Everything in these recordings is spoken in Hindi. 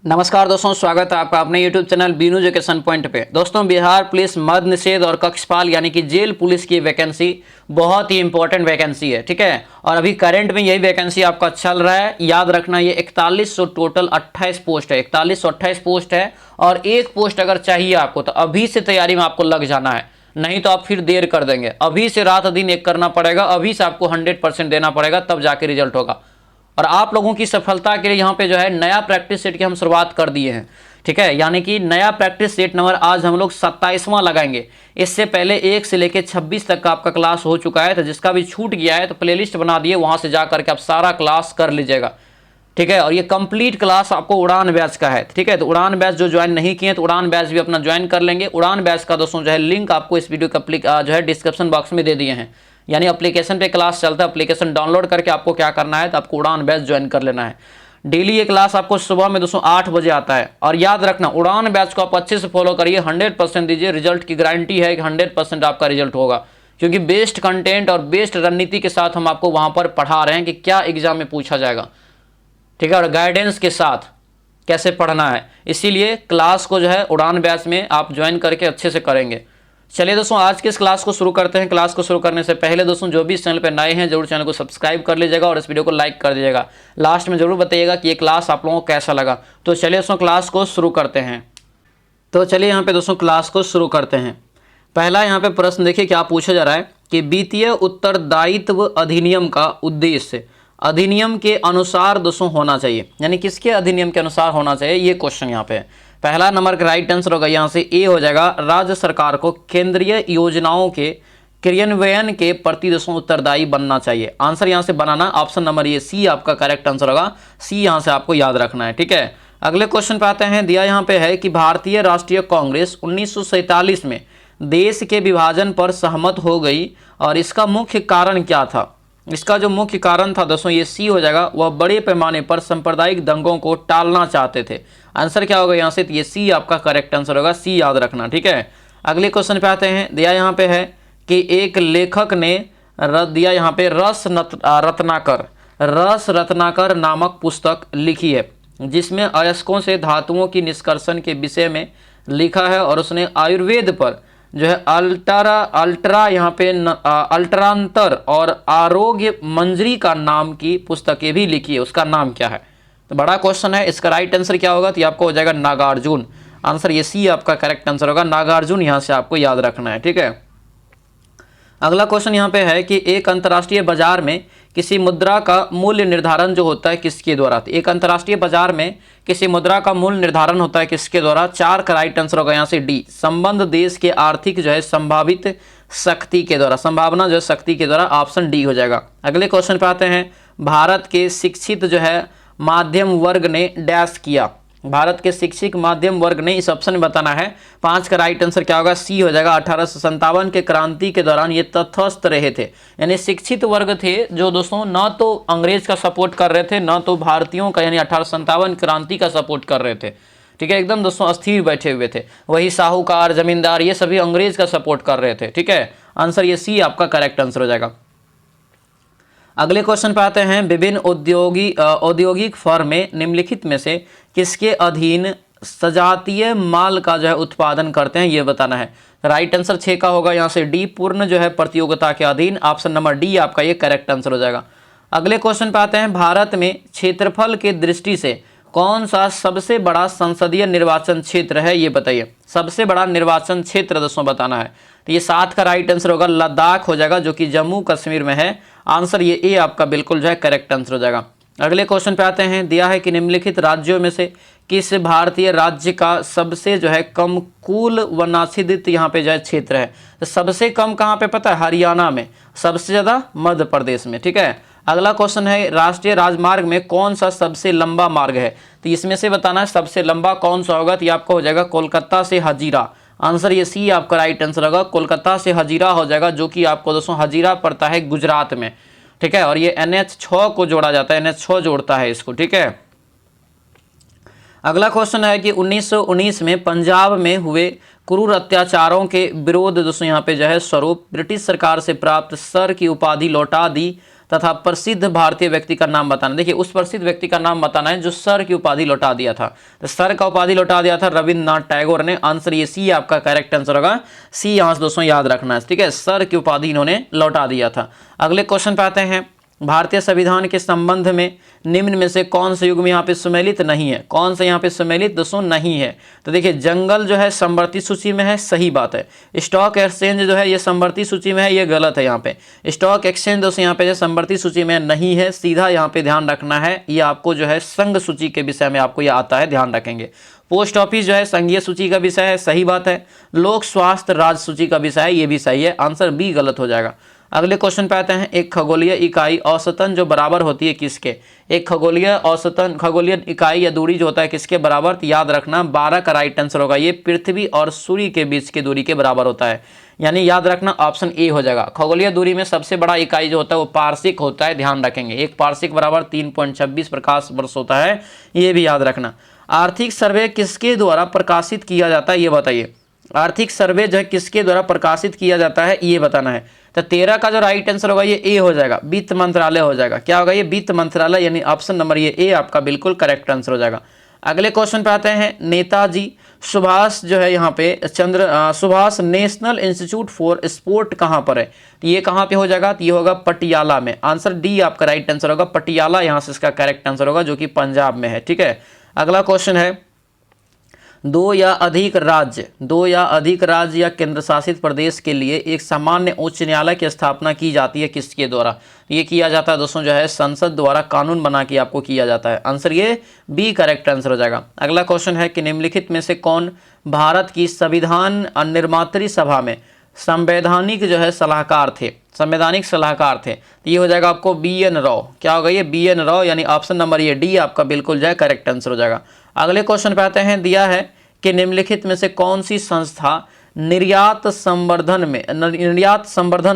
नमस्कार दोस्तों, स्वागत है आपका अपने YouTube channel Binu education point पे। दोस्तों, बिहार पुलिस मद्य निषेध और कक्षपाल यानी कि जेल पुलिस की वैकेंसी बहुत ही इंपॉर्टेंट वैकेंसी है, ठीक है। और अभी करंट में यही वैकेंसी आपका चल रहा है। याद रखना, ये 4100 टोटल 28 पोस्ट है, 4128 पोस्ट है। और एक पोस्ट अगर चाहिए आपको तो अभी से तैयारी में आपको लग जाना है, नहीं तो आप फिर देर कर देंगे। अभी से रात दिन एक करना पड़ेगा, अभी से आपको 100% देना पड़ेगा, तब जाके रिजल्ट होगा। और आप लोगों की सफलता के लिए यहाँ पे जो है नया प्रैक्टिस सेट की हम शुरुआत कर दिए हैं, ठीक है। यानी कि नया प्रैक्टिस सेट नंबर आज हम लोग 27वां लगाएंगे। इससे पहले 1 से लेकर 26 तक का आपका क्लास हो चुका है, तो जिसका भी छूट गया है तो प्लेलिस्ट बना दिए, वहां से जा करके आप सारा क्लास कर लीजिएगा, ठीक है। और ये कंप्लीट क्लास आपको उड़ान बैच का है, ठीक है। तो उड़ान बैच जो ज्वाइन नहीं किए तो उड़ान बैच भी अपना ज्वाइन कर लेंगे। उड़ान बैच का दोस्तों जो है लिंक आपको इस वीडियो का जो है डिस्क्रिप्शन बॉक्स में दे दिए हैं। यानी एप्लीकेशन पे क्लास चलता है, एप्लीकेशन डाउनलोड करके आपको क्या करना है तो आपको उड़ान बैच ज्वाइन कर लेना है। डेली ये क्लास आपको सुबह में दोस्तों 8 बजे आता है। और याद रखना, उड़ान बैच को आप अच्छे से फॉलो करिए, 100% दीजिए। रिजल्ट की गारंटी है कि 100% आपका रिजल्ट होगा, क्योंकि बेस्ट कंटेंट और बेस्ट रणनीति के साथ हम आपको वहां पर पढ़ा रहे हैं कि क्या एग्जाम में पूछा जाएगा, ठीक है। और गाइडेंस के साथ कैसे पढ़ना है, इसीलिए क्लास को जो है उड़ान बैच में आप ज्वाइन करके अच्छे से करेंगे। चलिए दोस्तों, आज के इस क्लास को शुरू करते हैं। क्लास को शुरू करने से पहले दोस्तों, जो भी इस चैनल पर नए हैं जरूर चैनल को सब्सक्राइब कर लीजिएगा और इस वीडियो को लाइक कर दीजिएगा। लास्ट में जरूर बताइएगा कि ये क्लास आप लोगों को कैसा लगा। तो चलिए दोस्तों, क्लास को शुरू करते हैं। तो चलिए यहाँ पे दोस्तों क्लास को शुरू करते हैं। पहला यहाँ पे प्रश्न देखिए क्या पूछा जा रहा है कि वित्तीय उत्तरदायित्व अधिनियम का उद्देश्य अधिनियम के अनुसार दोस्तों होना चाहिए। यानी किसके अधिनियम के अनुसार होना चाहिए, ये क्वेश्चन यहाँ पे है। पहला नंबर का राइट आंसर होगा यहाँ से ए हो जाएगा, राज्य सरकार को केंद्रीय योजनाओं के क्रियान्वयन के प्रति दोस्तों उत्तरदायी बनना चाहिए। आंसर यहाँ से बनाना ऑप्शन नंबर ये सी आपका करेक्ट आंसर होगा। सी यहाँ से आपको याद रखना है, ठीक है। अगले क्वेश्चन पे आते हैं। दिया यहाँ पे है कि भारतीय राष्ट्रीय कांग्रेस 1947 में देश के विभाजन पर सहमत हो गई और इसका मुख्य कारण क्या था। इसका जो मुख्य कारण था दोस्तों ये सी हो जाएगा, वह बड़े पैमाने पर सांप्रदायिक दंगों को टालना चाहते थे। आंसर क्या होगा यहाँ से, तो ये सी आपका करेक्ट आंसर होगा। सी याद रखना, ठीक है। अगले क्वेश्चन पे आते हैं। दिया यहाँ पे है कि एक लेखक ने दिया यहाँ पे रस रत्नाकर नामक पुस्तक लिखी है, जिसमें अयस्कों से धातुओं की निष्कर्षण के विषय में लिखा है। और उसने आयुर्वेद पर जो है अल्ट्रा यहाँ पे अल्ट्रांतर और आरोग्य मंजरी का नाम की पुस्तकें भी लिखी है। उसका नाम क्या है, तो बड़ा क्वेश्चन है। इसका राइट आंसर क्या होगा, तो आपको हो जाएगा नागार्जुन। आंसर ये सी आपका करेक्ट आंसर होगा, नागार्जुन यहाँ से आपको याद रखना है, ठीक है। अगला क्वेश्चन यहाँ पे है कि एक अंतर्राष्ट्रीय बाजार में किसी मुद्रा का मूल्य निर्धारण जो होता है किसके द्वारा। तो एक अंतर्राष्ट्रीय बाजार में किसी मुद्रा का मूल्य निर्धारण होता है किसके द्वारा। 4 का राइट आंसर होगा यहाँ से डी, संबंध देश के आर्थिक जो है संभावित शक्ति के द्वारा, संभावना जो है शक्ति के द्वारा। ऑप्शन डी हो जाएगा। अगले क्वेश्चन पे आते हैं। भारत के शिक्षित जो है माध्यम वर्ग ने डैश किया। भारत के शिक्षित माध्यम वर्ग ने इस ऑप्शन में बताना है। 5 का राइट आंसर क्या होगा, सी हो जाएगा। 1857 के क्रांति के दौरान ये तटस्थ रहे थे। यानी शिक्षित वर्ग थे जो दोस्तों ना तो अंग्रेज का सपोर्ट कर रहे थे, ना तो भारतीयों का यानी 1857 क्रांति का सपोर्ट कर रहे थे, ठीक है। एकदम दोस्तों अस्थिर बैठे हुए थे। वही साहूकार, जमींदार, ये सभी अंग्रेज का सपोर्ट कर रहे थे, ठीक है। आंसर ये सी आपका करेक्ट आंसर हो जाएगा। अगले क्वेश्चन पे आते हैं। विभिन्न औद्योगिक फर्म में निम्नलिखित में से किसके अधीन सजातीय माल का जो है उत्पादन करते हैं, ये बताना है। राइट आंसर 6 का होगा यहाँ से डी, पूर्ण जो है प्रतियोगिता के अधीन। ऑप्शन नंबर डी आपका ये करेक्ट आंसर हो जाएगा। अगले क्वेश्चन पे आते हैं। भारत में क्षेत्रफल के दृष्टि से कौन सा सबसे बड़ा संसदीय निर्वाचन क्षेत्र है, ये बताइए। सबसे बड़ा निर्वाचन क्षेत्र दोस्तों बताना है। तो ये 7 का राइट आंसर होगा, लद्दाख हो जाएगा, जो कि जम्मू कश्मीर में है। आंसर ये ए आपका बिल्कुल जो है करेक्ट आंसर हो जाएगा। अगले क्वेश्चन पे आते हैं। दिया है कि निम्नलिखित राज्यों में से किस भारतीय राज्य का सबसे जो है कम कुल वनाच्छादित यहाँ पे जो है क्षेत्र है। तो सबसे कम कहाँ पे पता है, हरियाणा में। सबसे ज़्यादा मध्य प्रदेश में, ठीक है। अगला क्वेश्चन है। राष्ट्रीय राजमार्ग में कौन सा सबसे लंबा मार्ग है, तो इसमें से बताना है सबसे लंबा कौन सा होगा। तो ये आपको हो जाएगा कोलकाता से हजीरा। आंसर ये सी आपका राइट आंसर होगा, कोलकाता से हजीरा हो जाएगा, जो कि आपको दोस्तों हजीरा पड़ता है गुजरात में, ठीक है। और ये NH6 को जोड़ा जाता है, NH6 जोड़ता है इसको, ठीक है। अगला क्वेश्चन है कि 1919 में पंजाब में हुए क्रूर अत्याचारों के विरोध दोस्तों यहाँ पे जो है स्वरूप ब्रिटिश सरकार से प्राप्त सर की उपाधि लौटा दी तथा प्रसिद्ध भारतीय व्यक्ति का नाम बताना। देखिए उस प्रसिद्ध व्यक्ति का नाम बताना है जो सर की उपाधि लौटा दिया था। तो सर का उपाधि लौटा दिया था रविन्द्रनाथ टैगोर ने। आंसर ये सी आपका करेक्ट आंसर होगा। सी यहाँ से दोस्तों याद रखना है, ठीक है, सर की उपाधि इन्होंने लौटा दिया था। अगले क्वेश्चन पे आते हैं। भारतीय संविधान के संबंध में निम्न में से कौन से युग्म यहाँ पे सम्मिलित नहीं है? कौन सा यहाँ पे सम्मिलित दोस्तों नहीं है? तो देखिए जंगल जो है संवर्ती सूची में है, सही बात है। स्टॉक एक्सचेंज जो है ये संवर्ती सूची में है, ये गलत है। यहाँ पे स्टॉक एक्सचेंज दोस्तों यहाँ पे संवर्ती सूची में नहीं है, सीधा यहाँ पे ध्यान रखना है। ये आपको जो है संघ सूची के विषय में आपको ये आता है, ध्यान रखेंगे। पोस्ट ऑफिस जो है संघीय सूची का विषय है, सही बात है। लोक स्वास्थ्य राज्य सूची का विषय है, ये भी सही है। आंसर बी गलत हो जाएगा। अगले क्वेश्चन पे आते हैं। एक खगोलीय इकाई औसतन जो बराबर होती है किसके? एक खगोलीय औसतन खगोलीय इकाई या दूरी जो होता है किसके बराबर? तो याद रखना 12 का राइट आंसर होगा। ये पृथ्वी और सूर्य के बीच की दूरी के बराबर होता है, यानी याद रखना ऑप्शन ए हो जाएगा। खगोलीय दूरी में सबसे बड़ा इकाई जो होता है वो पारसिक होता है, ध्यान रखेंगे। एक पारसिक बराबर 3.26 प्रकाश वर्ष होता है, ये भी याद रखना। आर्थिक सर्वे किसके द्वारा प्रकाशित किया जाता है, ये बताइए। आर्थिक सर्वे जो है किसके द्वारा प्रकाशित किया जाता है, ये बताना है। तो 13 का जो राइट आंसर होगा ये ए हो जाएगा, वित्त मंत्रालय हो जाएगा। क्या होगा ये? वित्त मंत्रालय, यानी ऑप्शन नंबर ये ए आपका बिल्कुल करेक्ट आंसर हो जाएगा। अगले क्वेश्चन पे आते हैं। नेताजी सुभाष जो है यहाँ पे Subhash national institute for sport कहाँ पर है? तो ये कहाँ पे हो जाएगा? तो ये होगा पटियाला में। आंसर डी आपका राइट आंसर होगा, पटियाला यहाँ से इसका करेक्ट आंसर होगा, जो कि पंजाब में है, ठीक है। अगला क्वेश्चन है। दो या अधिक राज्य या केंद्र शासित प्रदेश के लिए एक सामान्य उच्च न्यायालय की स्थापना की जाती है किसके द्वारा? ये किया जाता है दोस्तों जो है संसद द्वारा कानून बना के आपको किया जाता है। आंसर ये बी करेक्ट आंसर हो जाएगा। अगला क्वेश्चन है कि निम्नलिखित में से कौन भारत की संविधान निर्मात्री सभा में संवैधानिक जो है सलाहकार थे? संवैधानिक सलाहकार थे, तो ये हो जाएगा आपको BN राव। क्या होगा ये? BN राव, यानी ऑप्शन नंबर ये डी आपका बिल्कुल जो है करेक्ट आंसर हो जाएगा। अगले क्वेश्चन पे आते हैं। दिया है कि निम्नलिखित में से कौन सी संस्था निर्यात संवर्धन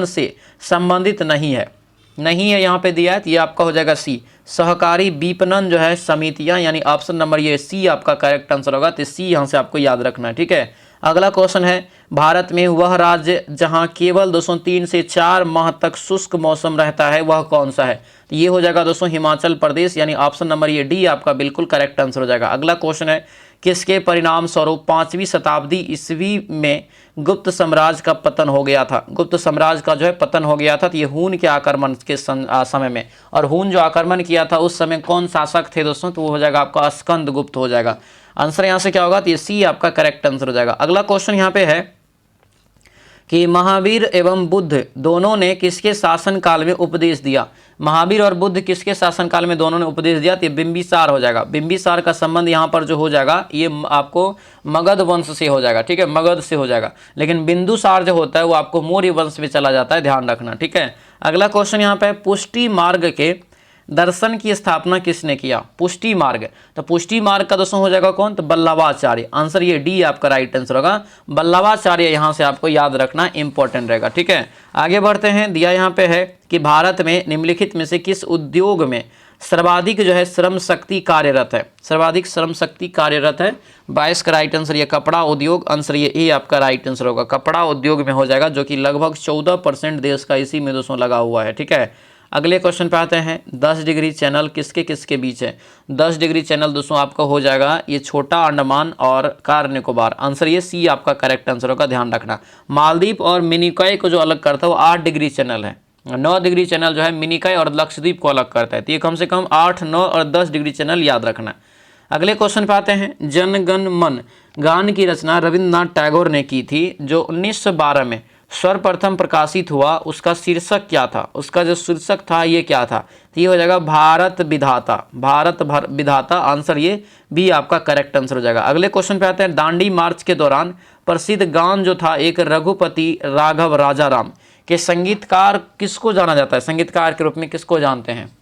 से संबंधित नहीं है? यहाँ पे दिया है, तो ये आपका हो जाएगा सी, सहकारी विपणन जो है समितियां, यानी ऑप्शन नंबर ये सी आपका करेक्ट आंसर होगा। तो सी यहाँ से आपको याद रखना है, ठीक है। अगला क्वेश्चन है। भारत में वह राज्य जहां केवल दोस्तों 3 से 4 माह तक शुष्क मौसम रहता है वह कौन सा है? तो ये हो जाएगा दोस्तों हिमाचल प्रदेश, यानी ऑप्शन नंबर ये डी आपका बिल्कुल करेक्ट आंसर हो जाएगा। अगला क्वेश्चन है। किसके परिणाम स्वरूप 5वीं शताब्दी ईस्वी में गुप्त साम्राज्य का पतन हो गया था? गुप्त साम्राज्य का जो है पतन हो गया था, तो ये हून के आक्रमण के समय में। और हून जो आक्रमण किया था उस समय कौन शासक थे दोस्तों? तो वो हो जाएगा आपका स्कंद गुप्त हो जाएगा। आंसर यहाँ से क्या होगा? तो ये सी आपका करेक्ट आंसर हो जाएगा। अगला क्वेश्चन यहाँ पे है कि महावीर एवं बुद्ध दोनों ने किसके शासन काल में उपदेश दिया? महावीर और बुद्ध किसके शासन काल में दोनों ने उपदेश दिया? तो ये बिंबिसार हो जाएगा। बिंबिसार का संबंध यहाँ पर जो हो जाएगा ये आपको मगध वंश से हो जाएगा, ठीक है, मगध से हो जाएगा। लेकिन बिंदुसार जो होता है वो आपको मौर्य वंश में चला जाता है, ध्यान रखना, ठीक है। अगला क्वेश्चन यहाँ पे, पुष्टि मार्ग के दर्शन की स्थापना किसने किया? पुष्टि मार्ग, तो पुष्टि मार्ग का दोस्तों हो जाएगा कौन? तो बल्लभाचार्य। आंसर ये डी आपका राइट आंसर होगा, बल्लभाचार्य। यहाँ से आपको याद रखना इंपॉर्टेंट रहेगा, ठीक है। आगे बढ़ते हैं। दिया यहाँ पे है कि भारत में निम्नलिखित में से किस उद्योग में सर्वाधिक जो है श्रम शक्ति कार्यरत है? सर्वाधिक श्रम शक्ति कार्यरत है 22 का राइट आंसर ये कपड़ा उद्योग। आंसर ये ए आपका राइट आंसर होगा, कपड़ा उद्योग में हो जाएगा, जो कि लगभग 14% देश का इसी में दोस्तों लगा हुआ है, ठीक है। अगले क्वेश्चन पे आते हैं। 10 डिग्री चैनल किसके किसके बीच है? 10 डिग्री चैनल दोस्तों आपका हो जाएगा ये छोटा अंडमान और कार निकोबार। आंसर ये सी आपका करेक्ट आंसर होगा, ध्यान रखना। मालदीव और मिनिकॉय को जो अलग करता है वो 8 डिग्री चैनल है। 9 डिग्री चैनल जो है मिनिकॉय और लक्षद्वीप को अलग करता है, तो ये कम से कम 8, 9 और 10 डिग्री चैनल याद रखना। अगले क्वेश्चन पे आते हैं। जन गण मन गान की रचना रविन्द्रनाथ टैगोर ने की थी, जो 1912 में सर्वप्रथम प्रकाशित हुआ। उसका शीर्षक क्या था? उसका जो शीर्षक था ये क्या था? तो ये हो जाएगा भारत विधाता, भारत विधाता। आंसर ये बी आपका करेक्ट आंसर हो जाएगा। अगले क्वेश्चन पे आते हैं। दांडी मार्च के दौरान प्रसिद्ध गान जो था एक रघुपति राघव राजाराम के संगीतकार किसको जाना जाता है? संगीतकार के रूप में किसको जानते हैं?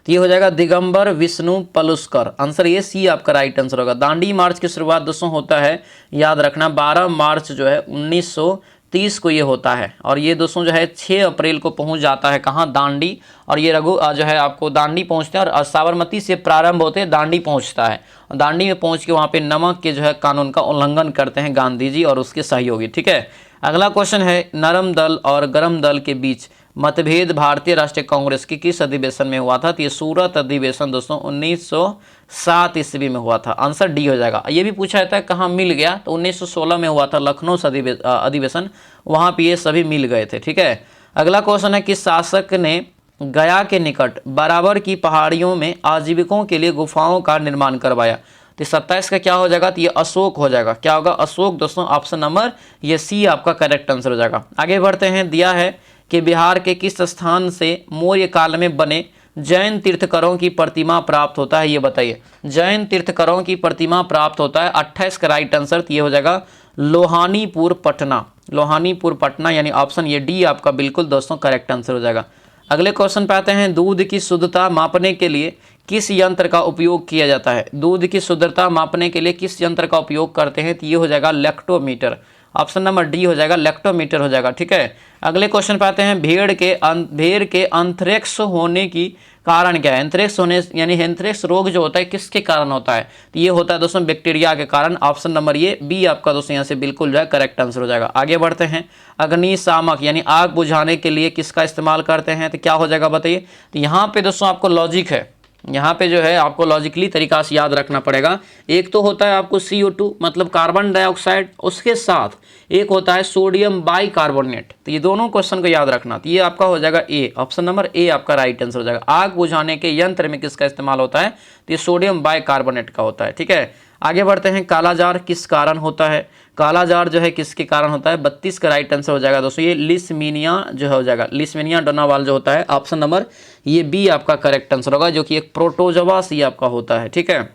तो ये हो जाएगा दिगंबर विष्णु पलुस्कर। आंसर ये सी आपका राइट आंसर होगा। दांडी मार्च की शुरुआत दोस्तों होता है, याद रखना, 12 मार्च जो है 1930 को ये होता है, और ये दोस्तों जो है 6 अप्रैल को पहुंच जाता है कहाँ? दांडी। और ये जो है आपको दांडी पहुंचते हैं, और साबरमती से प्रारंभ होते हैं, दांडी पहुंचता है। दांडी में पहुंच के वहाँ पे नमक के जो है कानून का उल्लंघन करते हैं गांधी जी और उसके सहयोगी, ठीक है। अगला क्वेश्चन है। नरम दल और गरम दल के बीच मतभेद भारतीय राष्ट्रीय कांग्रेस की किस अधिवेशन में हुआ था? तो ये सूरत अधिवेशन दोस्तों 1907 ईस्वी में हुआ था। आंसर डी हो जाएगा। ये भी पूछा जाता है कहाँ मिल गया, तो 1916 में हुआ था लखनऊ अधिवेशन, वहाँ पे ये सभी मिल गए थे। ठीक है, अगला क्वेश्चन है, किस शासक ने गया के निकट बराबर की पहाड़ियों में आजीविकों के लिए गुफाओं का निर्माण करवाया? तो 27 का क्या हो जाएगा? तो ये अशोक हो जाएगा। क्या होगा? अशोक दोस्तों, ऑप्शन नंबर ये सी आपका करेक्ट आंसर हो जाएगा। आगे बढ़ते हैं, दिया है कि बिहार के किस स्थान से मौर्य काल में बने जैन तीर्थकरों की प्रतिमा प्राप्त होता है? ये बताइए, जैन तीर्थकरों की प्रतिमा प्राप्त होता है। 28 का राइट आंसर ये हो जाएगा लोहानीपुर पटना। लोहानीपुर पटना यानी ऑप्शन ये डी आपका बिल्कुल दोस्तों करेक्ट आंसर हो जाएगा। अगले क्वेश्चन पे आते हैं, दूध की शुद्धता मापने के लिए किस यंत्र का उपयोग किया जाता है? दूध की शुद्धता मापने के लिए किस यंत्र का उपयोग करते हैं? तो ये हो जाएगा लैक्टोमीटर। ऑप्शन नंबर डी हो जाएगा, लैक्टोमीटर हो जाएगा। ठीक है, अगले क्वेश्चन पे आते हैं, भेड़ के एंथ्रेक्स होने की कारण क्या है? एंथ्रेक्स होने यानी एंथ्रेक्स रोग जो होता है किसके कारण होता है? तो ये होता है दोस्तों बैक्टीरिया के कारण। ऑप्शन नंबर ये बी आपका दोस्तों यहाँ से बिल्कुल जो है करेक्ट आंसर हो जाएगा। आगे बढ़ते हैं, अग्निशामक यानी आग बुझाने के लिए किसका इस्तेमाल करते हैं? तो क्या हो जाएगा बताइए। तो यहाँ पे दोस्तों आपको लॉजिक है, यहाँ पे जो है आपको लॉजिकली तरीका से याद रखना पड़ेगा। एक तो होता है आपको CO2 मतलब कार्बन डाइऑक्साइड, उसके साथ एक होता है सोडियम बाइकार्बोनेट। तो ये दोनों क्वेश्चन को याद रखना। तो ये आपका हो जाएगा ए, ऑप्शन नंबर ए आपका राइट आंसर हो जाएगा। आग बुझाने के यंत्र में किसका इस्तेमाल होता है? तो ये सोडियम बाइकार्बोनेट का होता है। ठीक है, आगे बढ़ते हैं, कालाजार किस कारण होता है? कालाजार जो है किसके कारण होता है? 32 का राइट आंसर हो जाएगा दोस्तों ये लिस्मीनिया जो है हो जाएगा, लिस्मीनिया डोनावाल जो होता है। ऑप्शन नंबर ये बी आपका करेक्ट आंसर होगा, जो कि एक प्रोटोजोआ सी आपका होता है। ठीक है,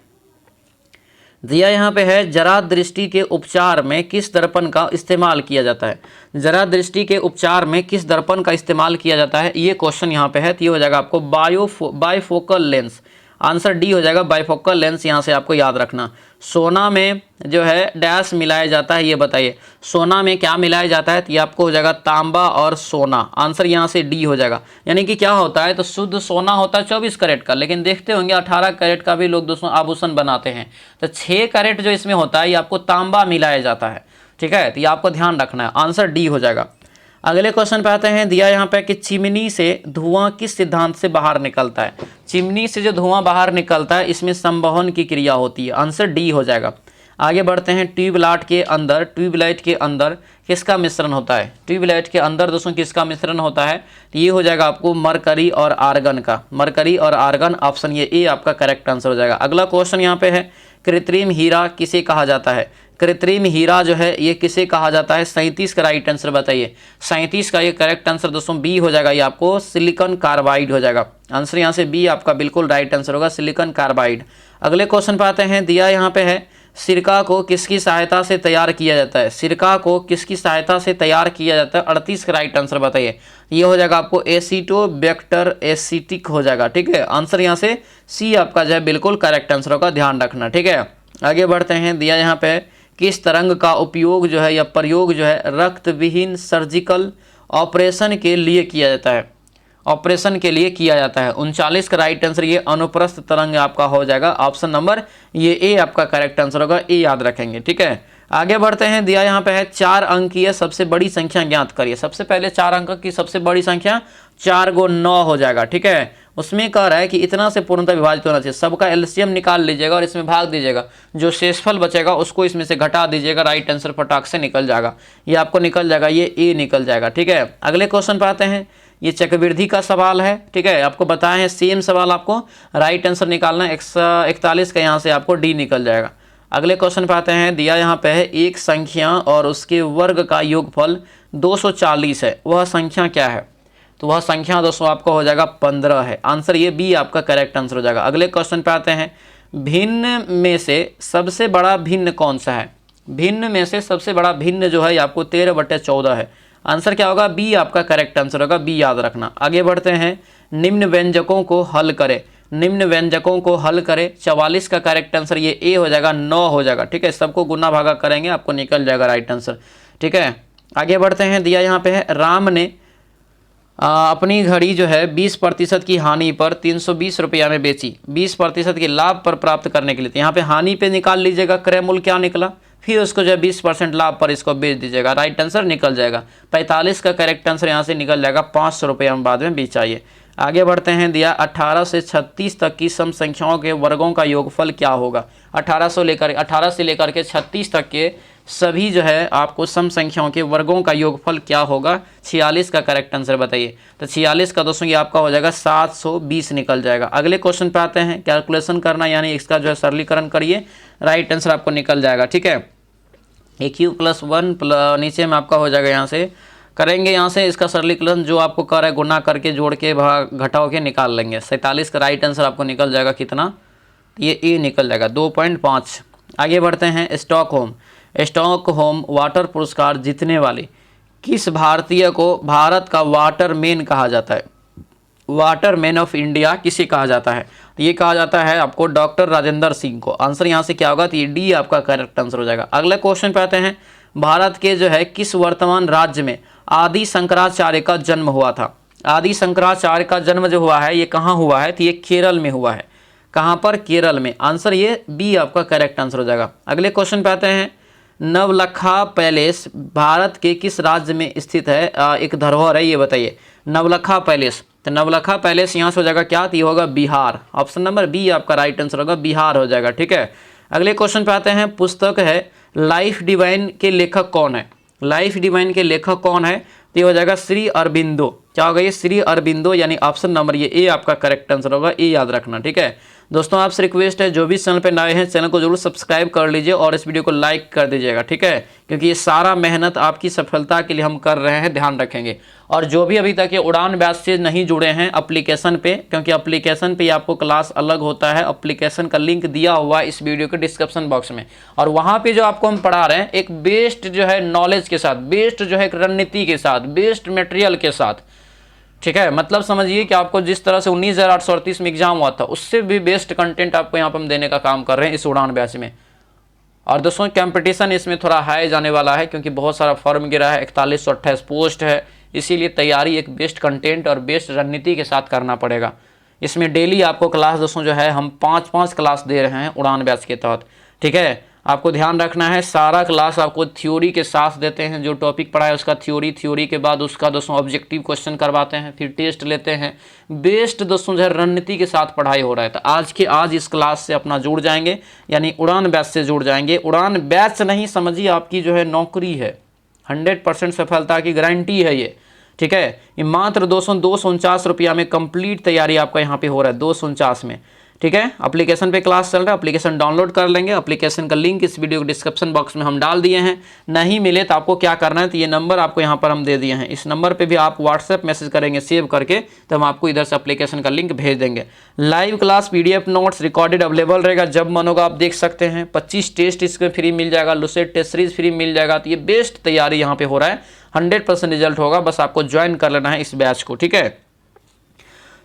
दिया यहाँ पे है, जरा दृष्टि के उपचार में किस दर्पण का इस्तेमाल किया जाता है? जरा दृष्टि के उपचार में किस दर्पण का इस्तेमाल किया जाता है? ये क्वेश्चन यहाँ पे है। तो ये हो जाएगा आपको बायफोकल लेंस। आंसर डी हो जाएगा, बाइफोकल लेंस यहाँ से आपको याद रखना। सोना में जो है डैश मिलाया जाता है, ये बताइए सोना में क्या मिलाया जाता है? तो ये आपको हो जाएगा तांबा और सोना। आंसर यहाँ से डी हो जाएगा। यानी कि क्या होता है, तो शुद्ध सोना होता है 24 कैरेट का, लेकिन देखते होंगे 18 कैरेट का भी लोग दोस्तों आभूषण बनाते हैं। तो 6 कैरेट जो इसमें होता है ये आपको तांबा मिलाया जाता है। ठीक है, तो ये आपको ध्यान रखना है। आंसर डी हो जाएगा। अगले क्वेश्चन पे आते हैं, दिया यहाँ पे कि चिमनी से धुआं किस सिद्धांत से बाहर निकलता है? चिमनी से जो धुआं बाहर निकलता है इसमें संवहन की क्रिया होती है। आंसर डी हो जाएगा। आगे बढ़ते हैं, ट्यूबलाइट के अंदर किसका मिश्रण होता है? ट्यूबलाइट के अंदर दोस्तों किसका मिश्रण होता है? तो ये हो जाएगा आपको मरकरी और आर्गन का। मरकरी और आर्गन, ऑप्शन ये ए आपका करेक्ट आंसर हो जाएगा। अगला क्वेश्चन यहाँ पे है, कृत्रिम हीरा किसे कहा जाता है? कृत्रिम हीरा जो है ये किसे कहा जाता है? 37 का राइट आंसर बताइए। 37 का ये करेक्ट आंसर दोस्तों बी हो जाएगा, ये आपको सिलिकॉन कार्बाइड हो जाएगा। आंसर यहाँ से बी आपका बिल्कुल राइट आंसर होगा, सिलिकॉन कार्बाइड। अगले क्वेश्चन पे आते हैं, दिया यहाँ पे है, सिरका को किसकी सहायता से तैयार किया जाता है? सिरका को किसकी सहायता से तैयार किया जाता है? 38 का राइट आंसर बताइए। ये हो जाएगा आपको एसिटोबैक्टर एसिटिक हो जाएगा। ठीक है, आंसर यहाँ से सी आपका जो है बिल्कुल करेक्ट आंसर होगा, ध्यान रखना। ठीक है, आगे बढ़ते हैं, दिया यहाँ पे किस तरंग का उपयोग जो है या प्रयोग जो है रक्त विहीन सर्जिकल ऑपरेशन के लिए किया जाता है? ऑपरेशन के लिए किया जाता है। 39 का राइट आंसर ये अनुप्रस्थ तरंग आपका हो जाएगा। ऑप्शन नंबर ये ए आपका करेक्ट आंसर होगा, ए याद रखेंगे। ठीक है, आगे बढ़ते हैं, दिया यहाँ पे है, 4 अंकीय सबसे बड़ी संख्या ज्ञात करिए। सबसे पहले 4 अंक की सबसे बड़ी संख्या 4 × 9 हो जाएगा। ठीक है, उसमें कह रहा है कि इतना से पूर्णतः विभाजित होना चाहिए। सबका एलसीएम निकाल लीजिएगा और इसमें भाग दीजिएगा, जो शेषफल बचेगा उसको इसमें से घटा दीजिएगा, राइट आंसर फटाक से निकल जाएगा। ये आपको निकल जाएगा, ये ए निकल जाएगा। ठीक है, अगले क्वेश्चन पे आते हैं, ये चक्रवृद्धि का सवाल है। ठीक है, आपको बताए हैं सेम सवाल, आपको राइट आंसर निकालना है। 41 का यहाँ से आपको डी निकल जाएगा। अगले क्वेश्चन पे आते हैं, दिया यहाँ पे है, एक संख्या और उसके वर्ग का योगफल 240 है, वह संख्या क्या है? तो वह संख्या दोस्तों आपको हो जाएगा 15 है। आंसर ये बी आपका करेक्ट आंसर हो जाएगा। अगले क्वेश्चन पे आते हैं, भिन्न में से सबसे बड़ा भिन्न कौन सा है? भिन्न में से सबसे बड़ा भिन्न जो है आपको 13/14 है। आंसर क्या होगा? बी आपका करेक्ट आंसर होगा, बी याद रखना। आगे बढ़ते हैं, निम्न व्यंजकों को हल करें। निम्न व्यंजकों को हल करें, 44 का करेक्ट आंसर ये ए हो जाएगा, 9 हो जाएगा। ठीक है, सबको गुना भागा करेंगे, आपको निकल जाएगा राइट आंसर। ठीक है, आगे बढ़ते हैं, दिया यहाँ पे है, राम ने अपनी घड़ी जो है 20% की हानि पर 320 रुपया में बेची। 20% के लाभ पर प्राप्त करने के लिए, तो यहाँ पे हानि पे निकाल लीजिएगा, क्रय मूल्य क्या निकला? फिर उसको जो है 20% लाभ पर इसको बेच दीजिएगा, राइट आंसर निकल जाएगा। 45 का करेक्ट आंसर यहाँ से निकल जाएगा, 500 रुपये हम बाद में बेचाइए। आगे बढ़ते हैं, दिया 18 से 36 तक की सम संख्याओं के वर्गों का योगफल क्या होगा। 18 से लेकर के 36 तक के सभी जो है आपको सम संख्याओं के वर्गों का योगफल क्या होगा। 46 का करेक्ट आंसर बताइए। तो 46 का दोस्तों ये आपका हो जाएगा 720 निकल जाएगा। अगले क्वेश्चन पे आते हैं, कैलकुलेशन करना यानी इसका जो है सरलीकरण करिए, राइट आंसर आपको निकल जाएगा। ठीक है, a³ + 1 नीचे में आपका हो जाएगा, यहाँ से करेंगे, यहाँ से इसका सरलीकरण जो आपको कर है गुना करके जोड़ के भाग घटाओ के निकाल लेंगे। 47 का राइट आंसर आपको निकल जाएगा कितना, ये ए निकल जाएगा 2.5। आगे बढ़ते हैं, स्टॉकहोम वाटर पुरस्कार जीतने वाले किस भारतीय को भारत का वाटरमैन कहा जाता है। वाटरमैन ऑफ इंडिया किसे कहा जाता है, तो ये कहा जाता है आपको डॉक्टर राजेंद्र सिंह को। आंसर यहाँ से क्या होगा, तो ये डी आपका करेक्ट आंसर हो जाएगा। अगले क्वेश्चन पे आते हैं, भारत के जो है किस वर्तमान राज्य में आदि शंकराचार्य का जन्म हुआ था। आदि शंकराचार्य का जन्म जो हुआ है ये कहाँ हुआ है, तो ये केरल में हुआ है। कहाँ पर, केरल में। आंसर ये बी आपका करेक्ट आंसर हो जाएगा। अगले क्वेश्चन पे आते हैं, नवलखा पैलेस भारत के किस राज्य में स्थित है, एक धरोहर है, ये बताइए। नवलखा पैलेस, तो नवलखा पैलेस यहाँ से हो जाएगा क्या, तो ये होगा बिहार। ऑप्शन नंबर बी आपका राइट आंसर होगा, बिहार हो जाएगा। ठीक है, अगले क्वेश्चन पे आते हैं, पुस्तक है लाइफ डिवाइन के लेखक कौन है। लाइफ डिवाइन के लेखक कौन है, तो ये हो जाएगा श्री अरबिंदो। क्या होगा ये, श्री अरबिंदो, यानी ऑप्शन नंबर ये ए आपका करेक्ट आंसर होगा, ए याद रखना। ठीक है दोस्तों, आपसे रिक्वेस्ट है जो भी चैनल पे नए हैं चैनल को जरूर सब्सक्राइब कर लीजिए और इस वीडियो को लाइक कर दीजिएगा। ठीक है, क्योंकि ये सारा मेहनत आपकी सफलता के लिए हम कर रहे हैं, ध्यान रखेंगे। और जो भी अभी तक ये उड़ान बैच से नहीं जुड़े हैं एप्लीकेशन पे, क्योंकि एप्लीकेशन पे आपको क्लास अलग होता है, एप्लीकेशन का लिंक दिया हुआ है इस वीडियो के डिस्क्रिप्शन बॉक्स में। और वहाँ पे जो आपको हम पढ़ा रहे हैं एक बेस्ड जो है नॉलेज के साथ, बेस्ड जो है एक रणनीति के साथ, बेस्ड मटेरियल के साथ। ठीक है, मतलब समझिए कि आपको जिस तरह से 19,838 में एग्जाम हुआ था उससे भी बेस्ट कंटेंट आपको यहाँ पर हम देने का काम कर रहे हैं इस उड़ान बैच में। और दोस्तों कंपटीशन इसमें थोड़ा हाई जाने वाला है, क्योंकि बहुत सारा फॉर्म गिरा है, 4128 पोस्ट है, इसीलिए तैयारी एक बेस्ट कंटेंट और बेस्ट रणनीति के साथ करना पड़ेगा। इसमें डेली आपको क्लास दोस्तों जो है हम 5-5 क्लास दे रहे हैं उड़ान बैच के तहत। ठीक है, आपको ध्यान रखना है, सारा क्लास आपको थ्योरी के साथ देते हैं। जो टॉपिक पढ़ा है उसका थ्योरी के बाद उसका दोस्तों ऑब्जेक्टिव क्वेश्चन करवाते हैं, फिर टेस्ट लेते हैं। बेस्ट दोस्तों जो है रणनीति के साथ पढ़ाई हो रहा है। तो आज इस क्लास से अपना जुड़ जाएंगे, यानी उड़ान बैच से जुड़ जाएंगे। उड़ान बैच नहीं समझिए, आपकी जो है नौकरी है, 100% सफलता की गारंटी है ये। ठीक है, ये मात्र 249 रुपया में कंप्लीट तैयारी आपका यहाँ पे हो रहा है, 249 में। ठीक है, एप्लीकेशन पे क्लास चल रहा है, एप्लीकेशन डाउनलोड कर लेंगे। एप्लीकेशन का लिंक इस वीडियो के डिस्क्रिप्शन बॉक्स में हम डाल दिए हैं। नहीं मिले तो आपको क्या करना है, तो ये नंबर आपको यहाँ पर हम दे दिए हैं, इस नंबर पे भी आप व्हाट्सएप मैसेज करेंगे सेव करके, तो हम आपको इधर से एप्लीकेशन का लिंक भेज देंगे। Live class PDF notes recorded available रहेगा, जब मन होगा आप देख सकते हैं। 25 टेस्ट इसमें फ्री मिल जाएगा, लुसेट टेस्ट सीरीज फ्री मिल जाएगा। तो ये बेस्ट तैयारी यहाँ पे हो रहा है, 100% रिजल्ट होगा, बस आपको ज्वाइन कर लेना है इस बैच को। ठीक है,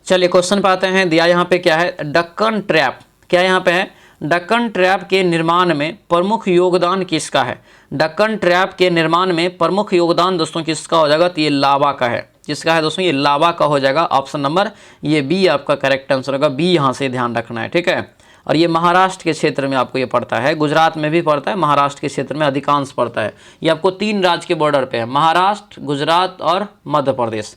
चलिए क्वेश्चन पे आते हैं। दिया यहाँ पे क्या है, डक्कन ट्रैप। क्या यहाँ पे है, डक्कन ट्रैप के निर्माण में प्रमुख योगदान किसका है। डक्कन ट्रैप के निर्माण में प्रमुख योगदान दोस्तों किसका हो जाएगा, तो ये लावा का है। किसका है दोस्तों, ये लावा का हो जाएगा। ऑप्शन नंबर ये बी आपका करेक्ट आंसर होगा, बी यहाँ से ध्यान रखना है। ठीक है, और ये महाराष्ट्र के क्षेत्र में आपको ये पड़ता है, गुजरात में भी पड़ता है, महाराष्ट्र के क्षेत्र में अधिकांश पड़ता है। ये आपको 3 राज्य के बॉर्डर पे है, महाराष्ट्र, गुजरात और मध्य प्रदेश।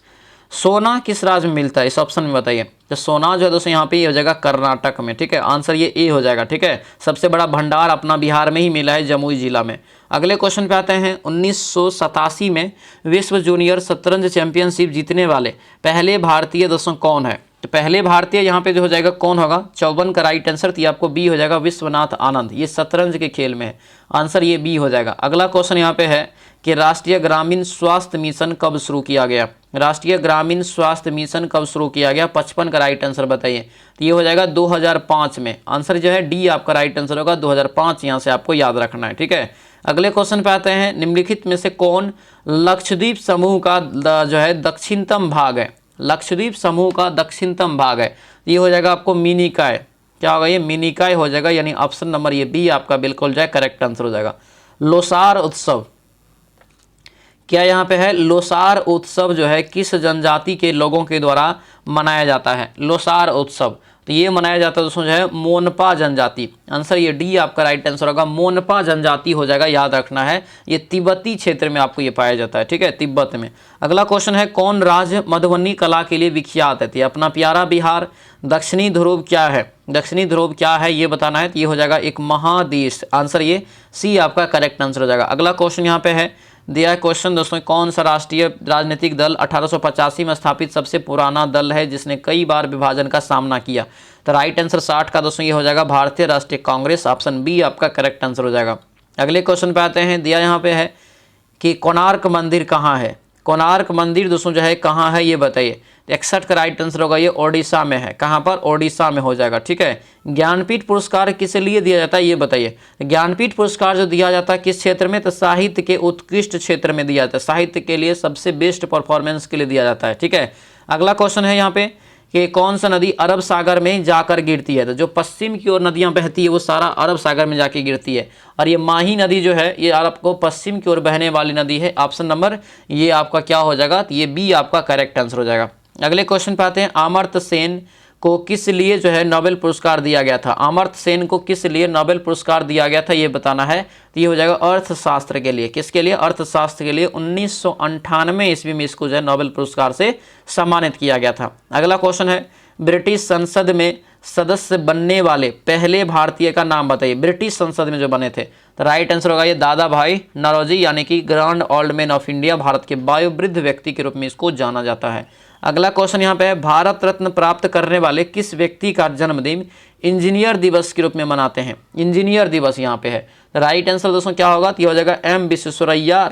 सोना किस राज्य में मिलता है, इस ऑप्शन में बताइए। तो सोना जो है दोस्तों यहाँ पे ये हो जाएगा कर्नाटक में। ठीक है, आंसर ये ए हो जाएगा। ठीक है, सबसे बड़ा भंडार अपना बिहार में ही मिला है, जमुई जिला में। अगले क्वेश्चन पे आते हैं। 1987 में विश्व जूनियर शतरंज चैंपियनशिप जीतने वाले पहले भारतीय दोस्तों कौन है। तो पहले भारतीय यहाँ पे जो हो जाएगा कौन होगा, 54 का राइट आंसर, तो ये आपको बी हो जाएगा, विश्वनाथ आनंद। ये शतरंज के खेल में है, आंसर ये बी हो जाएगा। अगला क्वेश्चन यहाँ पे है कि राष्ट्रीय ग्रामीण स्वास्थ्य मिशन कब शुरू किया गया। राष्ट्रीय ग्रामीण स्वास्थ्य मिशन कब शुरू किया गया, 55 का राइट आंसर बताइए। तो ये हो जाएगा 2005 में, आंसर जो है डी आपका राइट आंसर होगा, 2005 यहाँ से आपको याद रखना है। ठीक है, अगले क्वेश्चन पे आते हैं। निम्नलिखित में से कौन लक्षद्वीप समूह का जो है दक्षिणतम भाग है। लक्षद्वीप समूह का दक्षिणतम भाग है, ये हो जाएगा आपको मिनिकॉय। क्या होगा, ये मिनिकॉय हो जाएगा, यानी ऑप्शन नंबर ये बी आपका बिल्कुल जो है करेक्ट आंसर हो जाएगा। लोसार उत्सव, क्या यहाँ पे है, लोसार उत्सव जो है किस जनजाति के लोगों के द्वारा मनाया जाता है। लोसार उत्सव, तो ये मनाया जाता है दोस्तों जो है मोनपा जनजाति। आंसर ये डी आपका राइट आंसर होगा, मोनपा जनजाति हो जाएगा, याद रखना है। ये तिब्बती क्षेत्र में आपको ये पाया जाता है, ठीक है, तिब्बत में। अगला क्वेश्चन है, कौन राज्य मधुबनी कला के लिए विख्यात है? तो अपना प्यारा बिहार। दक्षिणी ध्रुव क्या है? दक्षिणी ध्रुव क्या है ये बताना है, तो ये हो जाएगा एक महादेश। आंसर ये सी आपका करेक्ट आंसर हो जाएगा। अगला क्वेश्चन यहाँ पे है दिया क्वेश्चन दोस्तों, कौन सा राष्ट्रीय राजनीतिक दल 1885 में स्थापित सबसे पुराना दल है जिसने कई बार विभाजन का सामना किया? तो राइट आंसर 60 का दोस्तों ये हो जाएगा भारतीय राष्ट्रीय कांग्रेस। ऑप्शन बी आपका करेक्ट आंसर हो जाएगा। अगले क्वेश्चन पे आते हैं, दिया यहाँ पे है कि कोणार्क मंदिर कहाँ है? कोणार्क मंदिर दोस्तों जो है कहाँ है ये बताइए। 61 का राइट आंसर होगा, ये ओडिशा में है। कहाँ पर? ओडिशा में हो जाएगा, ठीक है। ज्ञानपीठ पुरस्कार किस लिए दिया जाता है ये बताइए। ज्ञानपीठ पुरस्कार जो दिया जाता है किस क्षेत्र में? तो साहित्य के उत्कृष्ट क्षेत्र में दिया जाता है, साहित्य के लिए सबसे बेस्ट परफॉर्मेंस के लिए दिया जाता है, ठीक है। अगला क्वेश्चन है यहाँ पे कि कौन सा नदी अरब सागर में जाकर गिरती है? तो जो पश्चिम की ओर नदियां बहती है वो सारा अरब सागर में जाके गिरती है, और ये माही नदी जो है ये अरब को पश्चिम की ओर बहने वाली नदी है। ऑप्शन नंबर ये आपका क्या हो जाएगा? तो ये बी आपका करेक्ट आंसर हो जाएगा। अगले क्वेश्चन पे आते हैं, अमर्त्य सेन को किस लिए जो है नोबेल पुरस्कार दिया गया था? अमर्त्य सेन को किस लिए नोबेल पुरस्कार दिया गया था ये बताना है। तो ये हो जाएगा अर्थशास्त्र के लिए। किसके लिए? अर्थशास्त्र के लिए। 1998 ईस्वी में इसको जो है नोबेल पुरस्कार से सम्मानित किया गया था। अगला क्वेश्चन है, ब्रिटिश संसद में सदस्य बनने वाले पहले भारतीय का नाम बताइए। ब्रिटिश संसद में जो बने थे, तो राइट आंसर होगा ये दादा भाई नौरोजी, यानी कि grand old man of India, Bharat के वयोवृद्ध व्यक्ति के रूप में इसको जाना जाता है। अगला क्वेश्चन यहाँ पे है, भारत रत्न प्राप्त करने वाले किस व्यक्ति का जन्मदिन इंजीनियर दिवस के रूप में मनाते हैं? इंजीनियर दिवस यहाँ पे है। राइट आंसर दोस्तों क्या होगा? तो ये हो जाएगा एम विश्वेश्वरैया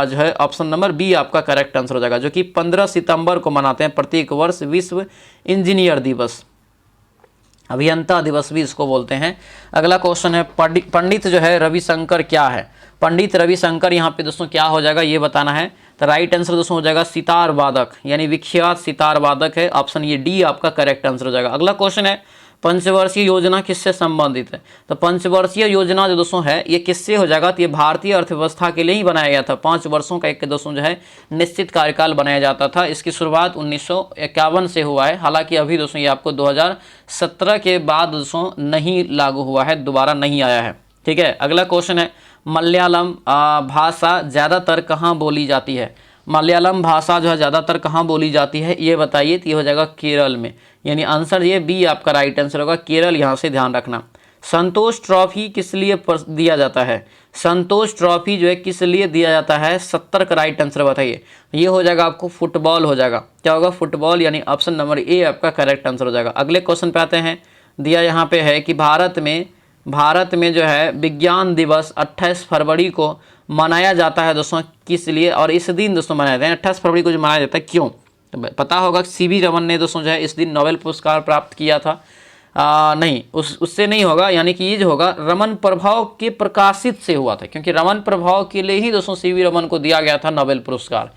जो है। ऑप्शन नंबर बी आपका करेक्ट आंसर हो जाएगा, जो कि 15 सितंबर को मनाते हैं प्रत्येक वर्ष विश्व इंजीनियर दिवस, अभियंता दिवस भी इसको बोलते हैं। अगला क्वेश्चन है, पंडित जो है रविशंकर क्या है? पंडित रविशंकर यहाँ पे दोस्तों क्या हो जाएगा ये बताना है। तो राइट आंसर दोस्तों हो जाएगा सितार वादक, यानी विख्यात सितार वादक है। ऑप्शन ये डी आपका करेक्ट आंसर हो जाएगा। अगला क्वेश्चन है, पंचवर्षीय योजना किससे संबंधित है? तो पंचवर्षीय योजना जो दोस्तों है ये किससे हो जाएगा? तो ये भारतीय अर्थव्यवस्था के लिए ही बनाया गया था। 5 वर्षों का एक दोस्तों जो है निश्चित कार्यकाल बनाया जाता था। इसकी शुरुआत 1951 से हुआ है। हालांकि अभी दोस्तों ये आपको 2017 के बाद दोस्तों नहीं लागू हुआ है, दोबारा नहीं आया है, ठीक है। अगला क्वेश्चन है, मलयालम भाषा ज़्यादातर कहाँ बोली जाती है? मलयालम भाषा जो है ज़्यादातर कहाँ बोली जाती है ये बताइए। तो ये हो जाएगा केरल में, यानी आंसर ये बी आपका राइट आंसर होगा, केरल। यहाँ से ध्यान रखना। संतोष ट्रॉफी किस लिए दिया जाता है? संतोष ट्रॉफी जो है किस लिए दिया जाता है? 70 का राइट आंसर बताइए। ये हो जाएगा आपको फुटबॉल हो जाएगा। क्या होगा? फुटबॉल, यानी ऑप्शन नंबर ए आपका करेक्ट आंसर हो जाएगा। अगले क्वेश्चन पे आते हैं, दिया यहाँ पे है कि भारत में जो है विज्ञान दिवस 28 फरवरी को मनाया जाता है दोस्तों किस लिए? और इस दिन दोस्तों मनाया जाता है 28 फरवरी को जो मनाया जाता है, क्यों? तो पता होगा सीवी रमन ने दोस्तों जो है इस दिन नोबेल पुरस्कार प्राप्त किया था। नहीं, उससे नहीं होगा, यानी कि ये जो होगा रमन प्रभाव के प्रकाशित से हुआ था, क्योंकि रमन प्रभाव के लिए ही दोस्तों सीवी रमन को दिया गया था नोबेल पुरस्कार।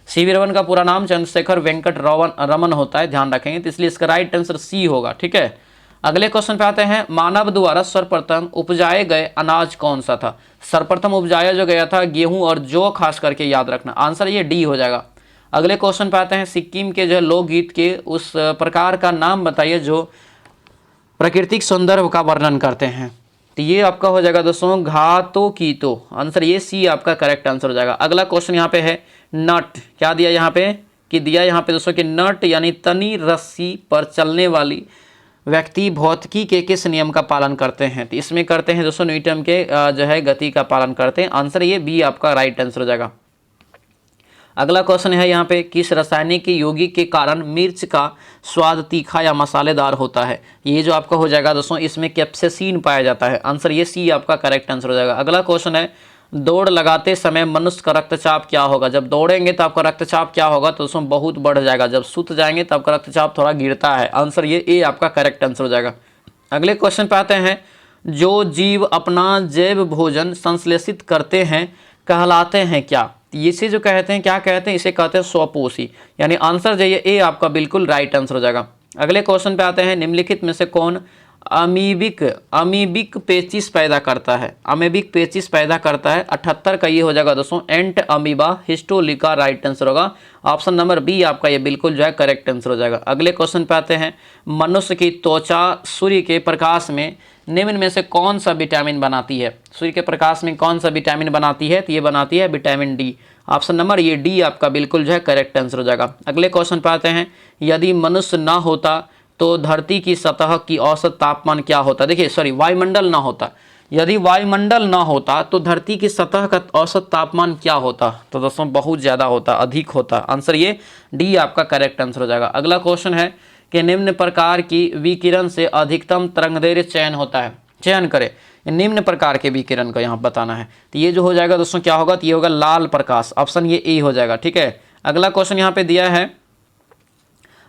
सीवी रमन का पूरा नाम चंद्रशेखर वेंकट रमन होता है, ध्यान रखेंगे। तो इसलिए इसका राइट आंसर सी होगा, ठीक है। अगले क्वेश्चन पे आते हैं, मानव द्वारा सर्वप्रथम उपजाए गए अनाज कौन सा था? सर्वप्रथम उपजाया जो गया था गेहूं और जौ, खास करके याद रखना। आंसर ये डी हो जाएगा। अगले क्वेश्चन पे आते हैं, सिक्किम के जो लोकगीत के उस प्रकार का नाम बताइए जो प्राकृतिक सौंदर्य का वर्णन करते हैं। तो ये आपका हो जाएगा दोस्तों घातो कीतो। आंसर ये सी आपका करेक्ट आंसर हो जाएगा। अगला क्वेश्चन यहाँ पे है, नट क्या दिया यहाँ पे? कि दिया यहाँ पे दोस्तों कि नट यानी तनी रस्सी पर चलने वाली व्यक्ति भौतिकी के किस नियम का पालन करते हैं? तो इसमें करते हैं दोस्तों न्यूटन के जो है गति का पालन करते हैं। आंसर ये बी आपका राइट आंसर हो जाएगा। अगला क्वेश्चन है यहाँ पे, किस रासायनिक यौगिक के कारण मिर्च का स्वाद तीखा या मसालेदार होता है? ये जो आपका हो जाएगा दोस्तों इसमें कैप्सेसिन पाया जाता है। आंसर ये सी आपका करेक्ट आंसर हो जाएगा। अगला क्वेश्चन है, दौड़ लगाते समय मनुष्य का रक्तचाप क्या होगा? जब दौड़ेंगे तो आपका रक्तचाप क्या होगा? तो दोस्तों बहुत बढ़ जाएगा। जब सूत जाएंगे तो आपका रक्तचाप थोड़ा गिरता है। आंसर ये ए आपका करेक्ट आंसर हो जाएगा। अगले क्वेश्चन पे आते हैं, जो जीव अपना जैव भोजन संश्लेषित करते हैं कहलाते हैं क्या? इसे जो कहते हैं क्या कहते हैं? इसे कहते हैं स्वपोषी, यानी आंसर जो ये ए आपका बिल्कुल राइट आंसर हो जाएगा। अगले क्वेश्चन पे आते हैं, निम्नलिखित में से कौन अमीबिक पेचिस पैदा करता है, अमीबिक पेचिस पैदा करता है। 78 का ये हो जाएगा दोस्तों एंट अमीबा हिस्टोलिका, राइट आंसर होगा ऑप्शन नंबर बी आपका ये बिल्कुल जो है करेक्ट आंसर हो जाएगा। अगले क्वेश्चन पे आते हैं, मनुष्य की त्वचा सूर्य के प्रकाश में निम्न में से कौन सा विटामिन बनाती है? सूर्य के प्रकाश में कौन सा विटामिन बनाती है? तो ये बनाती है विटामिन डी, ऑप्शन नंबर ये डी आपका बिल्कुल जो है करेक्ट आंसर हो जाएगा। अगले क्वेश्चन पे आते हैं, यदि मनुष्य ना होता तो धरती की सतह की औसत तापमान क्या होता? देखिए सॉरी, वायुमंडल ना होता, यदि वायुमंडल ना होता तो धरती की सतह का औसत तापमान क्या होता? तो दोस्तों बहुत ज़्यादा होता, अधिक होता। आंसर ये डी आपका करेक्ट आंसर हो जाएगा। अगला क्वेश्चन है कि निम्न प्रकार की विकिरण से अधिकतम तरंगदैर्घ्य चयन होता है, चयन करें। निम्न प्रकार के विकिरण का यहाँ बताना है, तो ये जो हो जाएगा दोस्तों क्या होगा? तो ये होगा लाल प्रकाश, ऑप्शन ये ए हो जाएगा। ठीक है, अगला क्वेश्चन यहाँ पे दिया है,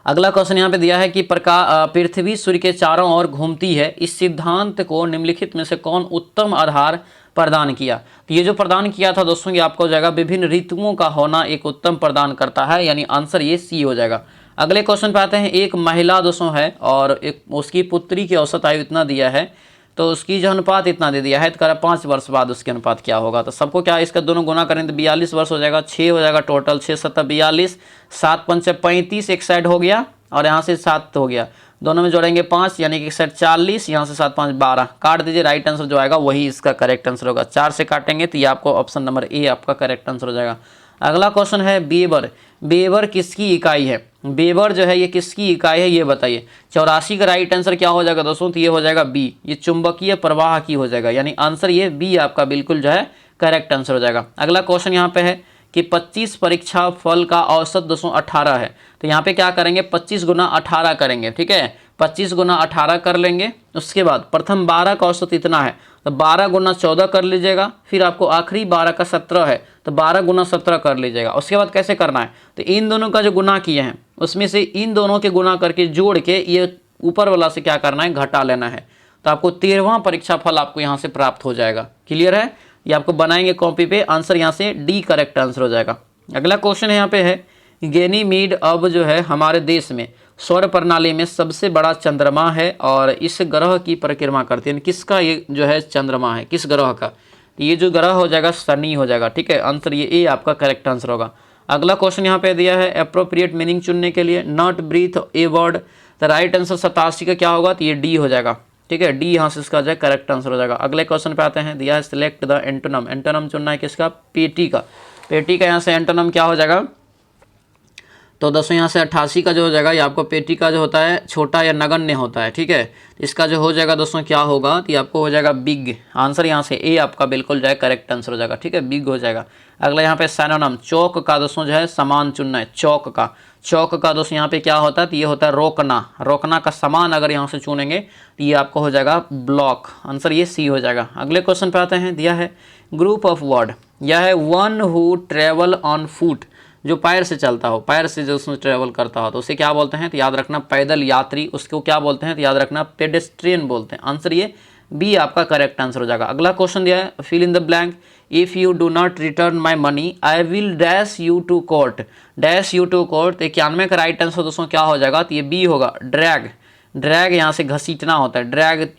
अगला क्वेश्चन यहाँ पे दिया है कि पृथ्वी सूर्य के चारों ओर घूमती है, इस सिद्धांत को निम्नलिखित में से कौन उत्तम आधार प्रदान किया? तो ये जो प्रदान किया था दोस्तों ये आपको हो जाएगा विभिन्न ऋतुओं का होना एक उत्तम प्रदान करता है, यानी आंसर ये सी हो जाएगा। अगले क्वेश्चन पे आते हैं, एक महिला दोस्तों है और एक उसकी पुत्री की औसत आयु इतना दिया है, तो उसकी जो अनुपात इतना दे दिया है, तो कह रहा 5 वर्ष बाद उसके अनुपात क्या होगा? तो सबको क्या इसका दोनों गुना करें तो 42 वर्ष हो जाएगा, 6 हो जाएगा टोटल, 6 7 42, 7 5 35 एक साइड हो गया और यहाँ से 7 हो गया, दोनों में जोड़ेंगे 5 यानी कि एक साइड 40, यहाँ से 7 5 12 काट दीजिए, राइट आंसर जो आएगा वही इसका करेक्ट आंसर होगा। 4 से काटेंगे तो ये आपको ऑप्शन नंबर ए आपका करेक्ट आंसर हो जाएगा। अगला क्वेश्चन है बेबर, बेबर किसकी इकाई है? बेबर जो है ये किसकी इकाई है ये बताइए। 84 का राइट आंसर क्या हो जाएगा दोस्तों? तो ये हो जाएगा बी, ये चुंबकीय प्रवाह की हो जाएगा, यानी आंसर ये बी आपका बिल्कुल जो है करेक्ट आंसर हो जाएगा। अगला क्वेश्चन यहाँ पे है कि 25 परीक्षा फल का औसत दोस्तों 18 है, तो यहाँ पे क्या करेंगे 25 गुना 18 करेंगे। ठीक है, 25 गुना 18 कर लेंगे, उसके बाद प्रथम 12 का औसत इतना है तो 12 गुना 14 कर लीजिएगा, फिर आपको आखिरी 12 का 17 है तो 12 गुना 17 कर लीजिएगा। उसके बाद कैसे करना है? तो इन दोनों का जो गुना किए हैं उसमें से इन दोनों के गुना करके जोड़ के ये ऊपर वाला से क्या करना है? घटा लेना है, तो आपको 13वां परीक्षा फल आपको यहाँ से प्राप्त हो जाएगा। क्लियर है? ये आपको बनाएंगे कॉपी पे, आंसर यहाँ से डी करेक्ट आंसर हो जाएगा। अगला क्वेश्चन यहाँ पे है, गैनीमीड अब जो है हमारे देश में सौर प्रणाली में सबसे बड़ा चंद्रमा है और इस ग्रह की परिक्रमा करती है। किसका ये जो है चंद्रमा है, किस ग्रह का? ये जो ग्रह हो जाएगा शनि हो जाएगा। ठीक है, आंसर ये ए आपका करेक्ट आंसर होगा। अगला क्वेश्चन यहाँ पे दिया है, अप्रोप्रिएट मीनिंग चुनने के लिए नॉट ब्रीथ ए वर्ड, तो राइट आंसर 87 का क्या होगा? तो ये डी हो जाएगा। ठीक है, डी यहाँ से इसका जो है करेक्ट आंसर हो जाएगा। अगले क्वेश्चन पे आते हैं, दिया है सिलेक्ट द एंटोनम, एंटोनम चुनना है किसका? पेटी का, पेटी का यहाँ से एंटोनम क्या हो जाएगा? तो दोस्तों यहाँ से 88 का जो हो जाएगा ये आपको पेटी का जो होता है छोटा या नगण्य होता है। ठीक है, इसका जो हो जाएगा दोस्तों क्या होगा? तो ये आपको हो जाएगा बिग, आंसर यहाँ से ए आपका बिल्कुल जो है करेक्ट आंसर हो जाएगा। ठीक है, बिग हो जाएगा। अगला यहाँ पे सैनोनिम, चौक का दोस्तों जो है समान चुनना है, चौक का, चौक का दोस्तों यहाँ पे क्या होता है? तो ये होता है रोकना, रोकना का समान अगर यहाँ से चुनेंगे तो ये आपको हो जाएगा ब्लॉक, आंसर ये सी हो जाएगा। अगले क्वेश्चन पे आते हैं, दिया है ग्रुप ऑफ वर्ड, यह है one who travel on foot, जो पैर से चलता हो, पैर से जो उसमें ट्रेवल करता हो तो उसे क्या बोलते हैं? तो याद रखना पैदल यात्री, उसको क्या बोलते हैं? तो याद रखना पेडेस्ट्रियन बोलते हैं, आंसर ये बी आपका करेक्ट आंसर हो जाएगा। अगला क्वेश्चन दिया है, fill in the blank, if you do not return my money I will dash you to court, dash you to court. 91 का राइट आंसर दोस्तों क्या हो जाएगा? तो ये बी होगा, ड्रैग, ड्रैग यहाँ से घसीटना होता है, ड्रैग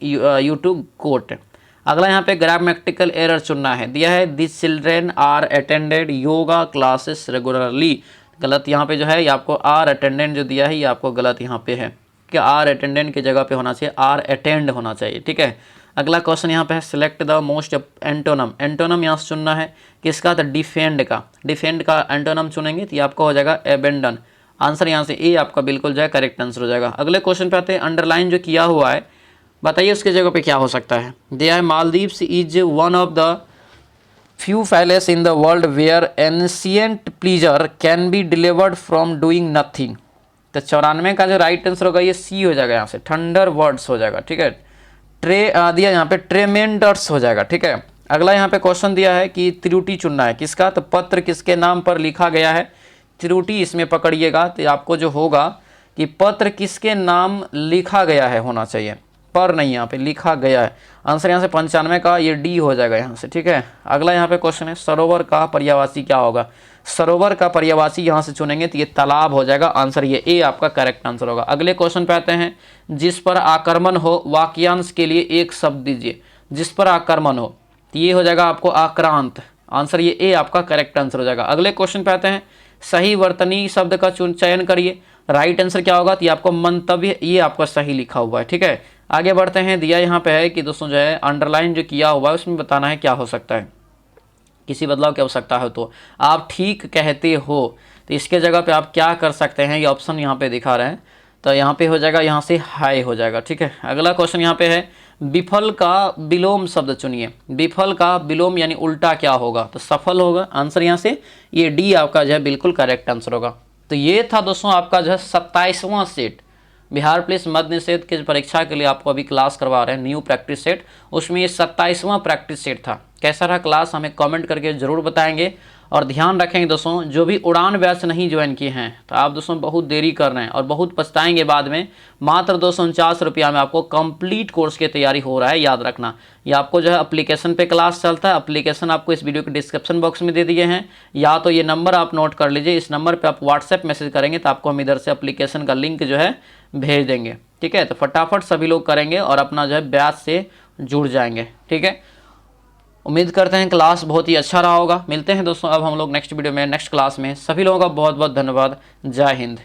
यू टू कोर्ट। अगला यहाँ पे ग्रामेटिकल एरर चुनना है, दिया है this children are attended yoga classes regularly, गलत यहाँ पे जो है ये आपको आर अटेंडेंट जो दिया है ये आपको गलत यहाँ पे है, कि आर अटेंडेंट की जगह पे होना चाहिए आर अटेंड होना चाहिए। ठीक है, अगला क्वेश्चन यहाँ पे है, select the most antonym, antonym यहाँ से चुनना है किसका? तो डिफेंड का, डिफेंड का एंटोनम चुनेंगे तो ये आपको हो जाएगा एबेंडन, आंसर यहाँ से ए आपका बिल्कुल जो है करेक्ट आंसर हो जाएगा। अगले क्वेश्चन पे आते हैं, अंडरलाइन जो किया हुआ है बताइए उसके जगह पे क्या हो सकता है? दिया है Maldives is one of the few palace in the world where ancient pleasure can be delivered from doing nothing, तो 94 का जो राइट आंसर होगा ये सी हो जाएगा, यहाँ से थंडर वर्ड्स हो जाएगा। ठीक है, दिया यहाँ पे ट्रेमेंडर्स हो जाएगा। ठीक है, अगला यहाँ पे क्वेश्चन दिया है कि त्रुटि चुनना है किसका? तो पत्र किसके नाम पर लिखा गया है, त्रुटि इसमें पकड़िएगा, तो आपको जो होगा कि पत्र किसके नाम लिखा गया है होना चाहिए, पर नहीं, यहाँ पे लिखा गया है। आंसर यहाँ से 95 का ये डी हो जाएगा यहाँ से, ठीक है। अगला यहाँ पे क्वेश्चन है, सरोवर का पर्यायवाची क्या होगा। सरोवर का पर्यायवाची यहाँ से चुनेंगे तो ये तालाब हो जाएगा। आंसर ये ए आपका करेक्ट आंसर होगा। अगले क्वेश्चन पे आते हैं, जिस पर आक्रमण हो वाक्यांश के लिए एक शब्द दीजिए। जिस पर आक्रमण हो तो ये हो जाएगा आपको आक्रांत। आंसर ये ए आपका करेक्ट आंसर हो जाएगा। अगले क्वेश्चन पे आते हैं, सही वर्तनी शब्द का चयन करिए। राइट आंसर क्या होगा, तो ये आपको मंतव्य, ये आपका सही लिखा हुआ है, ठीक है। आगे बढ़ते हैं, दिया यहाँ पे है कि दोस्तों जो है अंडरलाइन जो किया हुआ है उसमें बताना है क्या हो सकता है, किसी बदलाव की आवश्यकता हो तो। आप ठीक कहते हो तो इसके जगह पे आप क्या कर सकते हैं, ये ऑप्शन यहाँ पे दिखा रहे हैं, तो यहाँ पे हो जाएगा, यहाँ से हाय हो जाएगा, ठीक है। अगला क्वेश्चन यहाँ पे है, विफल का विलोम शब्द चुनिए। विफल का विलोम यानी उल्टा क्या होगा, तो सफल होगा। आंसर यहाँ से ये डी आपका जो है बिल्कुल करेक्ट आंसर होगा। तो ये था दोस्तों आपका जो है 27वां सेट बिहार पुलिस मद्य निषेध की परीक्षा के लिए आपको अभी क्लास करवा रहे हैं, न्यू प्रैक्टिस सेट। उसमें ये 27वां प्रैक्टिस सेट था। कैसा रहा क्लास हमें कमेंट करके ज़रूर बताएंगे। और ध्यान रखेंगे दोस्तों, जो भी उड़ान बैच नहीं ज्वाइन किए हैं तो आप दोस्तों बहुत देरी कर रहे हैं और बहुत पछताएंगे बाद में। मात्र 249 रुपया में आपको कंप्लीट कोर्स की तैयारी हो रहा है, याद रखना। ये आपको जो है एप्लीकेशन पे क्लास चलता है। एप्लीकेशन आपको इस वीडियो के डिस्क्रिप्शन बॉक्स में दे दिए हैं, या तो ये नंबर आप नोट कर लीजिए। इस नंबर पर आप व्हाट्सएप मैसेज करेंगे तो आपको हम इधर से एप्लीकेशन का लिंक जो है भेज देंगे, ठीक है। तो फटाफट सभी लोग करेंगे और अपना जो है बैच से जुड़ जाएंगे, ठीक है। उम्मीद करते हैं क्लास बहुत ही अच्छा रहा होगा। मिलते हैं दोस्तों अब हम लोग नेक्स्ट वीडियो में, नेक्स्ट क्लास में। सभी लोगों का बहुत बहुत धन्यवाद। जय हिंद।